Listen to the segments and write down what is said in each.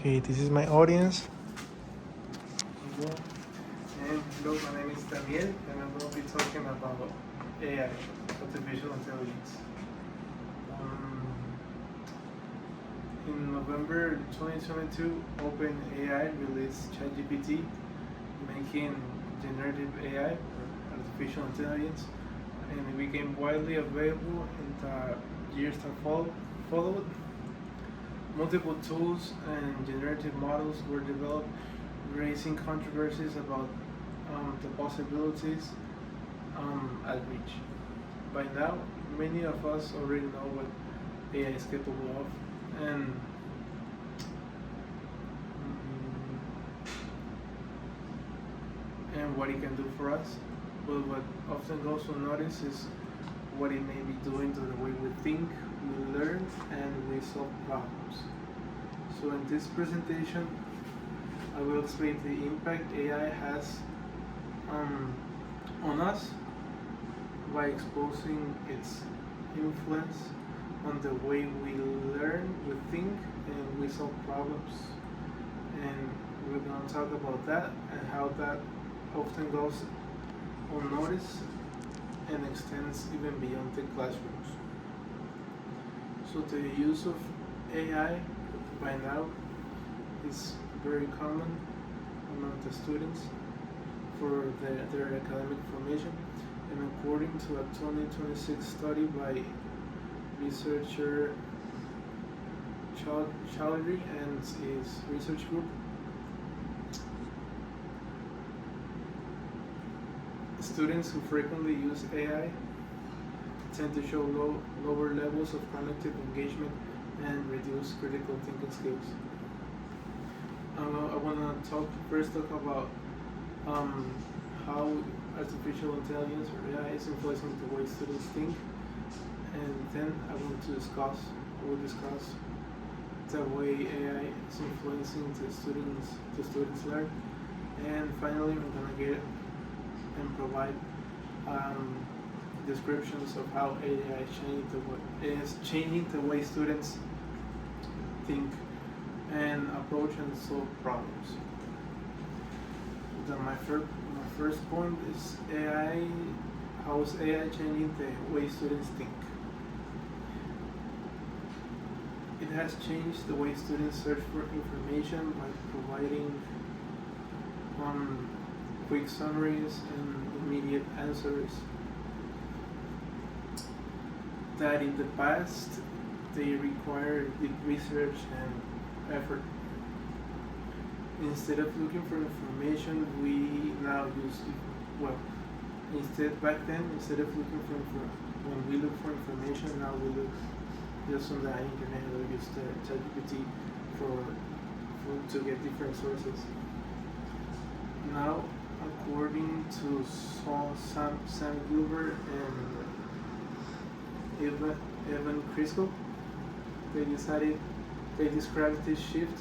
Okay, this is my audience. Hello, hello, my name is Daniel, and I'm going to be talking about AI, artificial intelligence. Um, in November 2022, OpenAI released ChatGPT, making generative AI, or artificial intelligence, and it became widely available in the years that followed. Multiple tools and generative models were developed, raising controversies about the possibilities at reach. By now, many of us already know what AI is capable of, and what it can do for us. But what often goes unnoticed is what it may be doing to the way we think, we learn, and we solve problems. So in this presentation, I will explain the impact AI has on us by exposing its influence on the way we learn, we think, and we solve problems. And we're going to talk about that and how that often goes unnoticed and extends even beyond the classrooms. So the use of AI by now is very common among the students for their academic formation, and according to a 2026 study by researcher Chowdhury and his research group, students who frequently use AI tend to show lower levels of cognitive engagement and reduce critical thinking skills. I want to first talk about how artificial intelligence or AI is influencing the way students think, and then I will discuss the way AI is influencing the students learn, and finally I'm gonna get and provide descriptions of how AI is changing the way students think and approach and solve problems. Then my first point is AI. How is AI changing the way students think? It has changed the way students search for information by providing quick summaries and immediate answers that in the past they required deep research and effort. Instead of looking for information, we now use instead of looking when we look for information, now we look just on the internet or use the ChatGPT to get different sources. Now, according to Sam Gilbert and Evan Crisco, they described this shift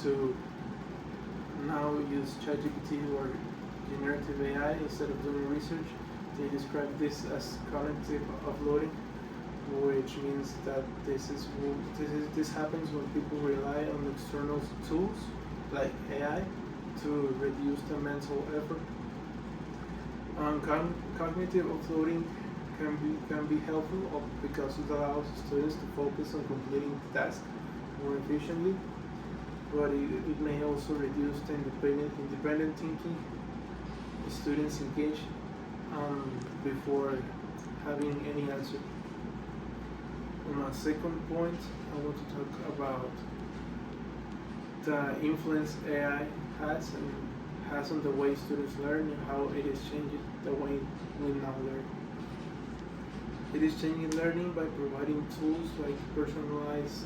to now use ChatGPT or generative AI instead of doing research. They describe this as cognitive offloading, which means that this happens when people rely on external tools like AI to reduce the mental effort. Cognitive offloading can be helpful because it allows students to focus on completing the task more efficiently, but it may also reduce the independent thinking students engage before having any answer. On my second point, I want to talk about the influence AI has on the way students learn and how it is changing the way we now learn. It is changing learning by providing tools like personalized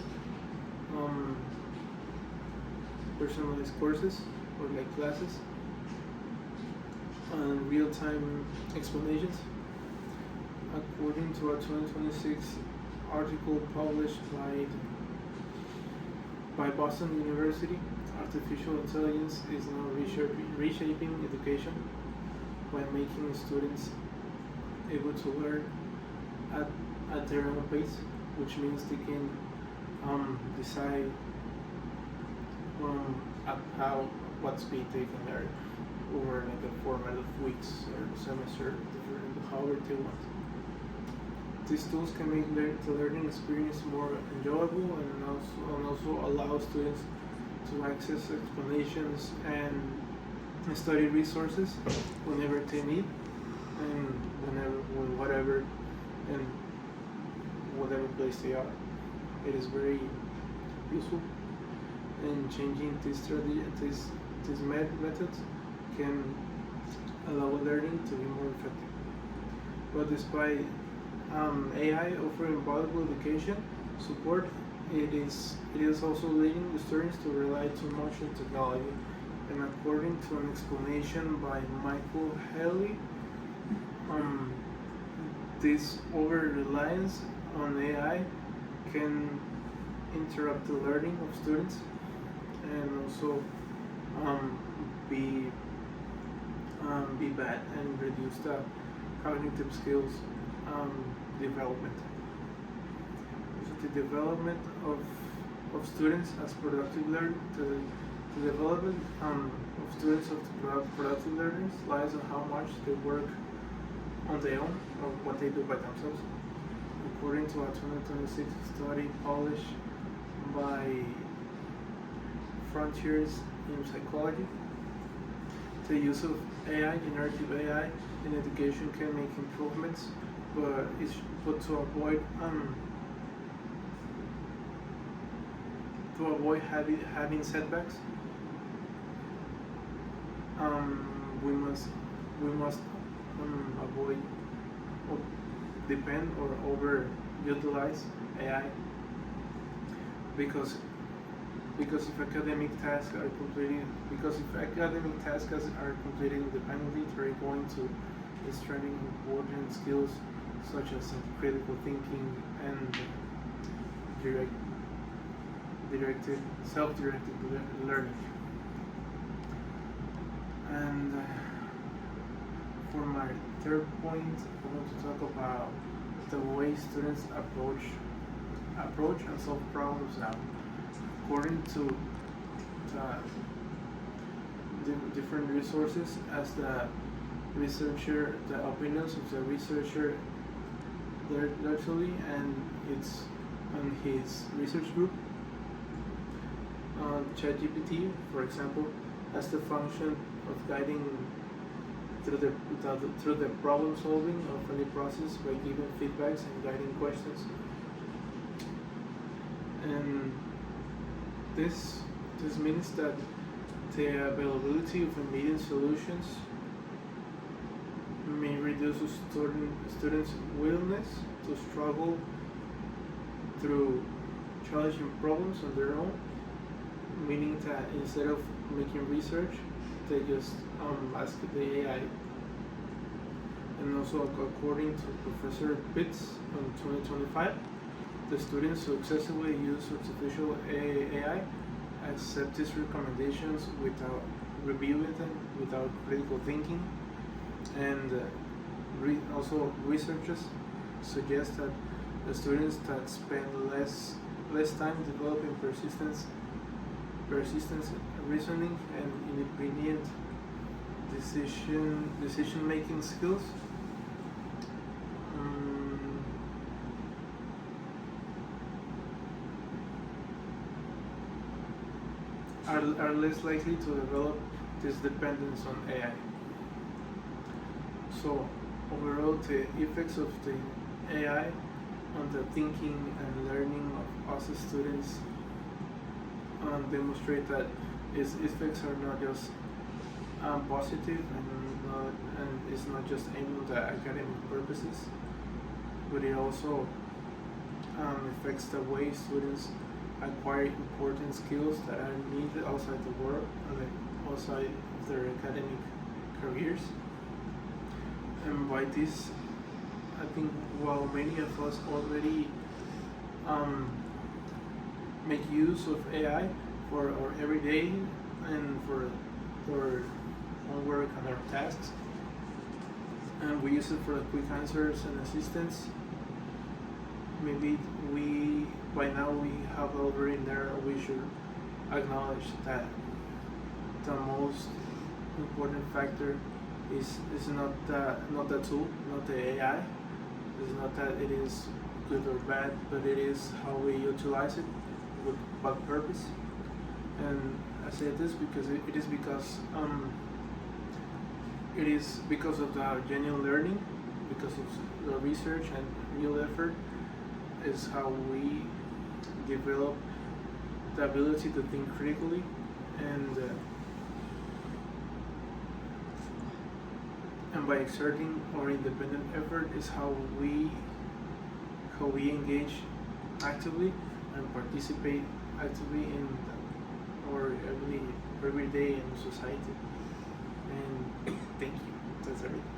courses or like classes and real-time explanations. According to a 2026 article published by Boston University, artificial intelligence is now reshaping education by making students able to learn at their own pace, which means they can decide at how what speed they can learn over like a format of weeks or semester, different however they want. These tools can make the learning experience more enjoyable and also allow students to access explanations and study resources whenever they need and whatever and whatever place they are. It is very useful, and changing these methods can allow learning to be more effective. But despite AI offering valuable education support, it is also leading the students to rely too much on technology. And according to an explanation by Michael Haley, this over-reliance on AI can interrupt the learning of students and also be bad and reduce the cognitive skills development. So the development of students as productive learners, the development of students of productive learners lies on how much they work on their own or what they do by themselves. According to a 2026 study published by Frontiers in Psychology, the use of AI, generative AI, in education can make improvements, but to avoid having setbacks, we must avoid or depend or overutilize AI because if academic tasks are completed independently, they're going to strengthen important skills such as critical thinking and self-directed learning. And for my third point, I want to talk about the way students approach and solve problems now. According to the different resources, as the opinions of the researcher actually, and it's on his research group. ChatGPT, for example, has the function of guiding through the problem solving of any process by giving feedbacks and guiding questions. And this means that the availability of immediate solutions may reduce students' willingness to struggle through challenging problems on their own, meaning that instead of making research, they just ask the AI. And also, according to Professor Pitts in 2025, the students who successfully use artificial AI accept its recommendations without reviewing them, without critical thinking. And also, researchers suggest that the students that spend less time developing persistence reasoning and independent decision making skills are less likely to develop this dependence on AI. So overall, the effects of the AI on the thinking and learning of us as students demonstrate that its effects are not just positive and it's not just aimed at academic purposes, but it also affects the way students acquire important skills that are needed outside the world and outside of their academic careers. And by this, I think while many of us already make use of AI for our everyday and for our own work and our tasks, and we use it for quick answers and assistance, maybe by now we have already there, we should acknowledge that the most important factor is not the tool, not the AI. It's not that it is good or bad, but it is how we utilize it, with what purpose. And I say this because it is because of the genuine learning, because of the research and real effort, is how we develop the ability to think critically, and by exerting our independent effort is how we engage actively and participate actively in our everyday in society. And thank you. That's everything.